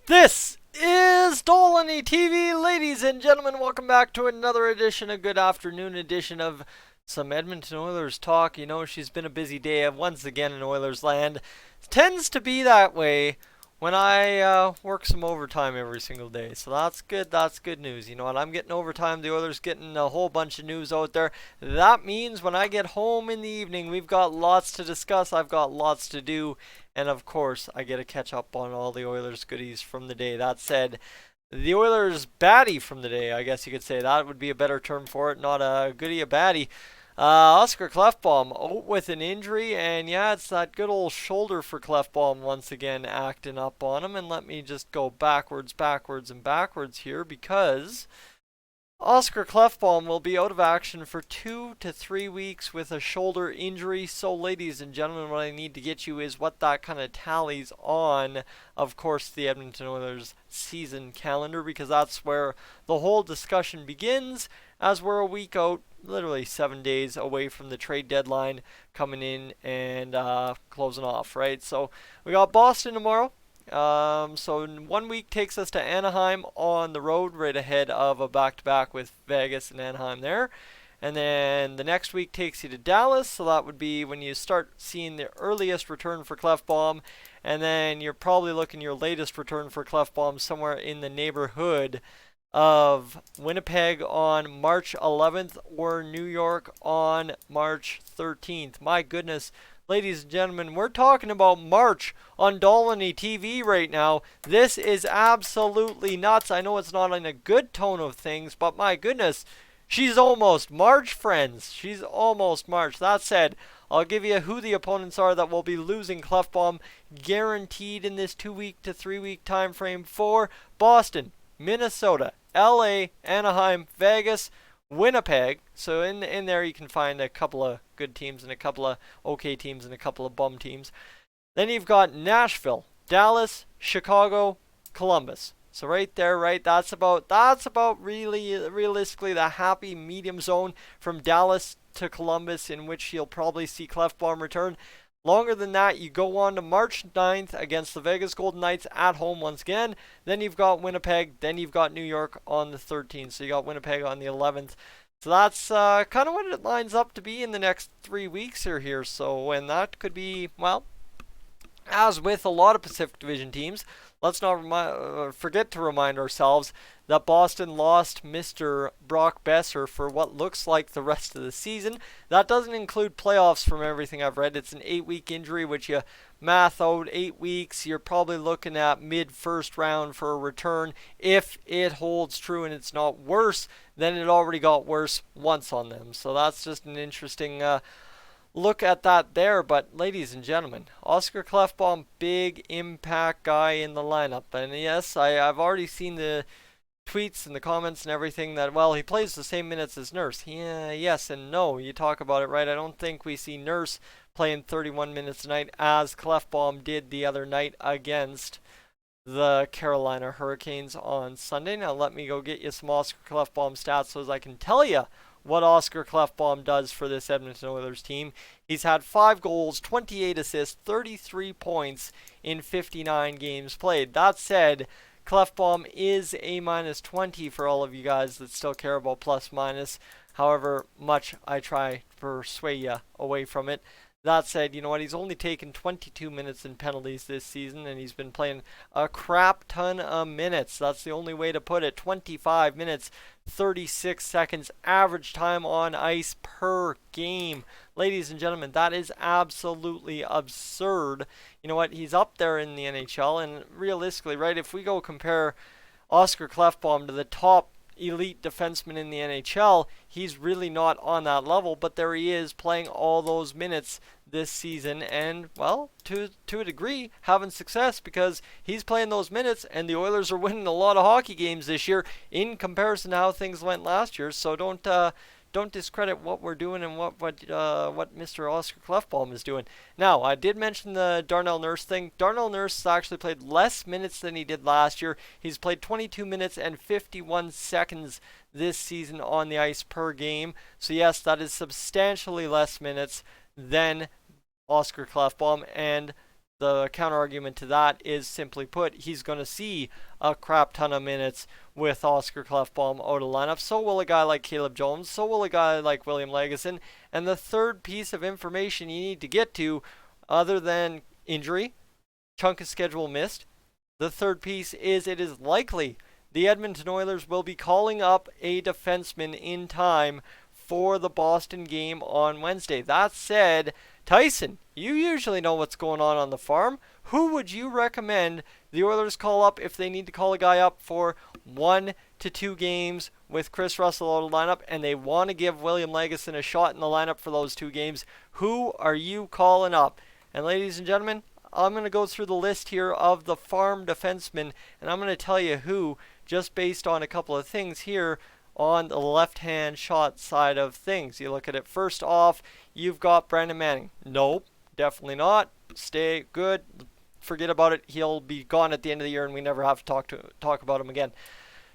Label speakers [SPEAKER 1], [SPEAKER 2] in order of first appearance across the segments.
[SPEAKER 1] This is Dolynny TV, ladies and gentlemen. Welcome back to another edition, a good afternoon edition of some Edmonton Oilers talk. You know, she's been a busy day once again in Oilers land. It tends to be that way when I work some overtime every single day. So that's good. That's good news. You know what? I'm getting overtime. The Oilers getting a whole bunch of news out there. That means when I get home in the evening, we've got lots to discuss. I've got lots to do. And of course, I get to catch up on all the Oilers goodies from the day. That said, the Oilers baddie from the day, I guess you could say. That would be a better term for it. Not a goodie, a baddie. Oscar Klefbom out with an injury, and yeah, it's that good old shoulder for Klefbom once again acting up on him. And let me just go backwards, and backwards here because Oscar Klefbom will be out of action for 2 to 3 weeks with a shoulder injury. So, ladies and gentlemen, what I need to get you is what that kind of tallies on, of course, the Edmonton Oilers season calendar, because that's where the whole discussion begins, as we're a week out, literally 7 days away from the trade deadline coming in and closing off, right? So, we got Boston tomorrow. So 1 week takes us to Anaheim on the road, right ahead of a back-to-back with Vegas and Anaheim there. And then the next week takes you to Dallas, so that would be when you start seeing the earliest return for Klefbom. And then you're probably looking your latest return for Klefbom somewhere in the neighborhood of Winnipeg on March 11th or New York on March 13th. My goodness. Ladies and gentlemen, we're talking about March on Dolynny TV right now. This is absolutely nuts. I know it's not in a good tone of things, but my goodness, she's almost March, friends. She's almost March. That said, I'll give you who the opponents are that will be losing Klefbom guaranteed in this 2 week to 3 week time frame for Boston, Minnesota, LA, Anaheim, Vegas, Winnipeg. So in there you can find a couple of good teams and a couple of okay teams and a couple of bum teams. Then you've got Nashville, Dallas, Chicago, Columbus. So right there, right, that's about really realistically the happy medium zone from Dallas to Columbus, in which you'll probably see Klefbom return. Longer than that, you go on to March 9th against the Vegas Golden Knights at home once again. Then you've got Winnipeg. Then you've got New York on the 13th. So you got Winnipeg on the 11th. So that's kind of what it lines up to be in the next 3 weeks here. So, and that could be, well, as with a lot of Pacific Division teams, let's not forget to remind ourselves that Boston lost Mr. Brock Boeser for what looks like the rest of the season. That doesn't include playoffs from everything I've read. It's an 8-week injury, which you math out 8 weeks. You're probably looking at mid-first round for a return if it holds true and it's not worse than it already got worse once on them. So that's just an interesting look at that there. But ladies and gentlemen, Oscar Klefbom, big impact guy in the lineup. And yes, I've already seen the tweets and the comments and everything that, well, he plays the same minutes as Nurse. Yeah, yes and no. You talk about it, right? I don't think we see Nurse playing 31 minutes a night as Klefbom did the other night against the Carolina Hurricanes on Sunday. Now let me go get you some Oscar Klefbom stats so as I can tell you what Oscar Klefbom does for this Edmonton Oilers team. He's had 5 goals, 28 assists, 33 points in 59 games played. That said, Klefbom is a minus 20 for all of you guys that still care about plus minus. However much I try to persuade you away from it. That said, you know what? He's only taken 22 minutes in penalties this season, and he's been playing a crap ton of minutes. That's the only way to put it. 25 minutes, 36 seconds, average time on ice per game. Ladies and gentlemen, that is absolutely absurd. You know what? He's up there in the NHL, and realistically, right, if we go compare Oscar Klefbom to the top elite defenseman in the NHL, he's really not on that level, but there he is playing all those minutes this season and, well, to a degree, having success because he's playing those minutes and the Oilers are winning a lot of hockey games this year in comparison to how things went last year. So don't discredit what we're doing and what Mr. Oscar Klefbom is doing. Now, I did mention the Darnell Nurse thing. Darnell Nurse actually played less minutes than he did last year. He's played 22 minutes and 51 seconds this season on the ice per game. So yes, that is substantially less minutes than Oscar Klefbom, and the counter argument to that is, simply put, he's going to see a crap ton of minutes with Oscar Klefbom out of lineup. So will a guy like Caleb Jones. So will a guy like William Lagesson. And the third piece of information you need to get to, other than injury, chunk of schedule missed, the third piece is it is likely the Edmonton Oilers will be calling up a defenseman in time for the Boston game on Wednesday. That said, Tyson, you usually know what's going on the farm. Who would you recommend the Oilers call up if they need to call a guy up for 1 to 2 games with Chris Roussel out of lineup and they want to give William Lagesson a shot in the lineup for those 2 games? Who are you calling up? And ladies and gentlemen, I'm going to go through the list here of the farm defensemen, and I'm going to tell you who, just based on a couple of things here on the left-hand shot side of things. You look at it, first off, you've got Brandon Manning. Nope, definitely not. Stay good. Forget about it. He'll be gone at the end of the year, and we never have to talk about him again.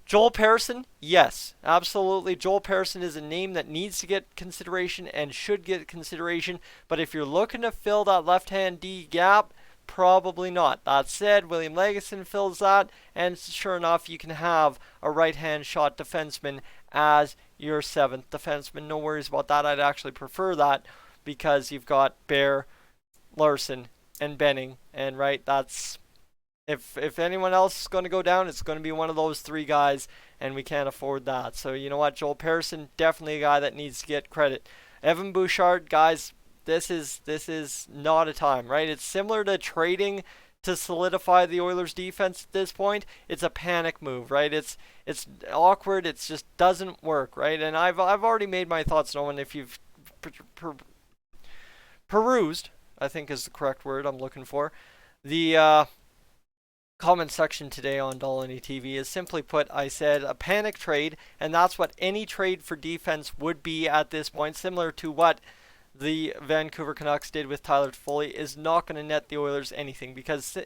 [SPEAKER 1] Joel Pearson, yes, absolutely. Joel Pearson is a name that needs to get consideration and should get consideration. But if you're looking to fill that left-hand D gap, probably not. That said, William Lagesson fills that, and sure enough, you can have a right-hand shot defenseman as your 7th defenseman. No worries about that. I'd actually prefer that because you've got Bear, Larson, and Benning, and right, that's if anyone else is going to go down, it's going to be one of those 3 guys, and we can't afford that. So you know what, Joel Pearson, definitely a guy that needs to get credit. Evan Bouchard, guys, this is not a time, right? It's similar to trading to solidify the Oilers defense at this point. It's a panic move, right? It's awkward. It just doesn't work, right? And I've already made my thoughts known. If you've perused, I think is the correct word I'm looking for, the comment section today on Dolynny TV is, simply put, I said a panic trade, and that's what any trade for defense would be at this point, similar to what the Vancouver Canucks did with Tyler Toffoli. Is not going to net the Oilers anything, because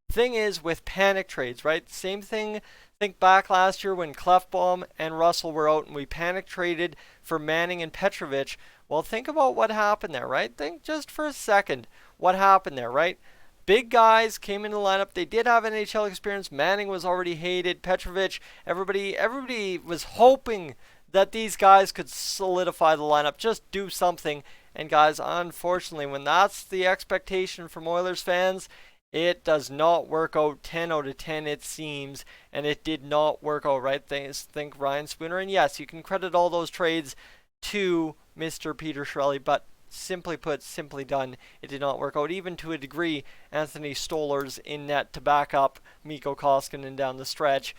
[SPEAKER 1] thing is with panic trades, right? Same thing. Think back last year when Klefbom and Roussel were out and we panic traded for Manning and Petrovic. Well, think about what happened there, right? Think just for a second what happened there, right? Big guys came into the lineup. They did have NHL experience. Manning was already hated. Petrovic, everybody was hoping that these guys could solidify the lineup, just do something. And guys, unfortunately, when that's the expectation from Oilers fans, it does not work out. 10 out of 10 it seems, and it did not work out, right? Think Ryan Spooner, and yes, you can credit all those trades to Mr. Peter Chiarelli, but simply put, simply done, it did not work out. Even to a degree, Anthony Stoller's in net to back up Mikko Koskinen down the stretch.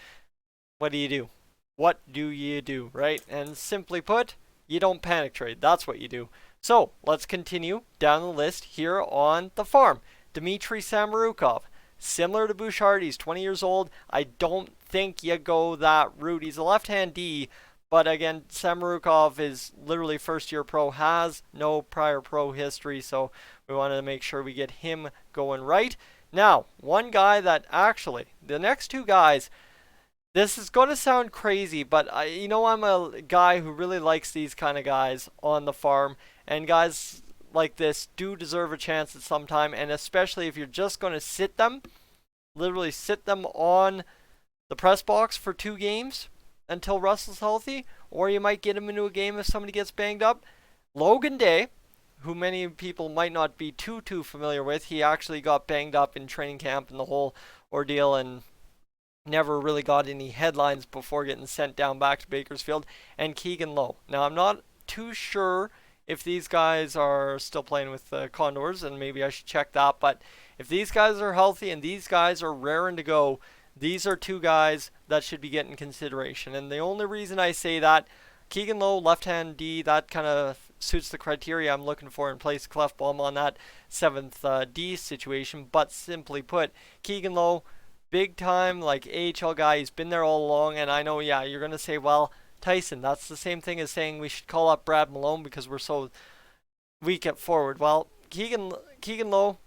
[SPEAKER 1] What do you do? What do you do, right? And simply put, you don't panic trade. That's what you do. So, let's continue down the list here on the farm. Dmitry Samorukov, similar to Bouchard, he's 20 years old. I don't think you go that route. He's a left-hand D, but again, Samorukov is literally first-year pro, has no prior pro history, so we wanted to make sure we get him going right. Now, one guy that actually, the next 2 guys, this is going to sound crazy, but I'm a guy who really likes these kind of guys on the farm, and guys like this do deserve a chance at some time, and especially if you're just going to sit them, literally sit them on the press box for 2 games until Russell's healthy, or you might get him into a game if somebody gets banged up. Logan Day, who many people might not be too familiar with, he actually got banged up in training camp and the whole ordeal, and never really got any headlines before getting sent down back to Bakersfield. And Keegan Lowe. Now, I'm not too sure if these guys are still playing with the Condors, and maybe I should check that, but if these guys are healthy and these guys are raring to go, these are 2 guys that should be getting consideration. And the only reason I say that, Keegan Lowe, left-hand D, that kind of suits the criteria I'm looking for in place of Klefbom on that 7th D situation. But simply put, Keegan Lowe, big time, like AHL guy, he's been there all along. And I know, yeah, you're going to say, well, Tyson, that's the same thing as saying we should call up Brad Malone because we're so weak at forward. Well, Keegan Lowe,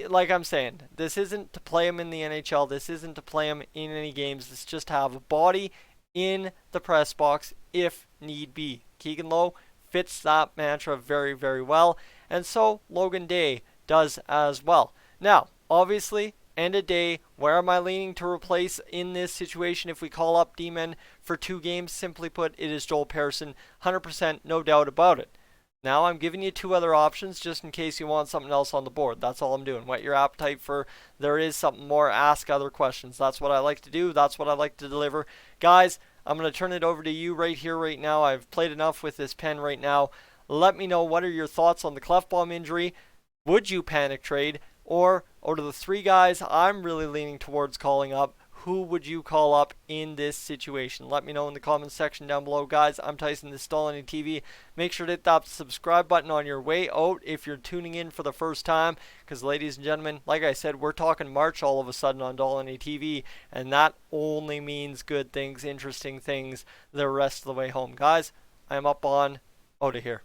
[SPEAKER 1] like I'm saying, this isn't to play him in the NHL. This isn't to play him in any games. This is just to have a body in the press box if need be. Keegan Lowe fits that mantra very, very well. And so Logan Day does as well. Now, obviously, end of day, where am I leaning to replace in this situation if we call up Dman for 2 games? Simply put, it is Joel Pearson. 100%, no doubt about it. Now I'm giving you 2 other options just in case you want something else on the board. That's all I'm doing. Whet your appetite for there is something more. Ask other questions. That's what I like to do. That's what I like to deliver. Guys, I'm going to turn it over to you right here, right now. I've played enough with this pen right now. Let me know what are your thoughts on the Klefbom injury. Would you panic trade? Or out of the 3 guys I'm really leaning towards calling up, who would you call up in this situation? Let me know in the comments section down below. Guys, I'm Tyson, this is Dolynny TV. Make sure to hit that subscribe button on your way out if you're tuning in for the first time. Because, ladies and gentlemen, like I said, we're talking March all of a sudden on Dolynny TV. And that only means good things, interesting things the rest of the way home. Guys, I am up on out of here.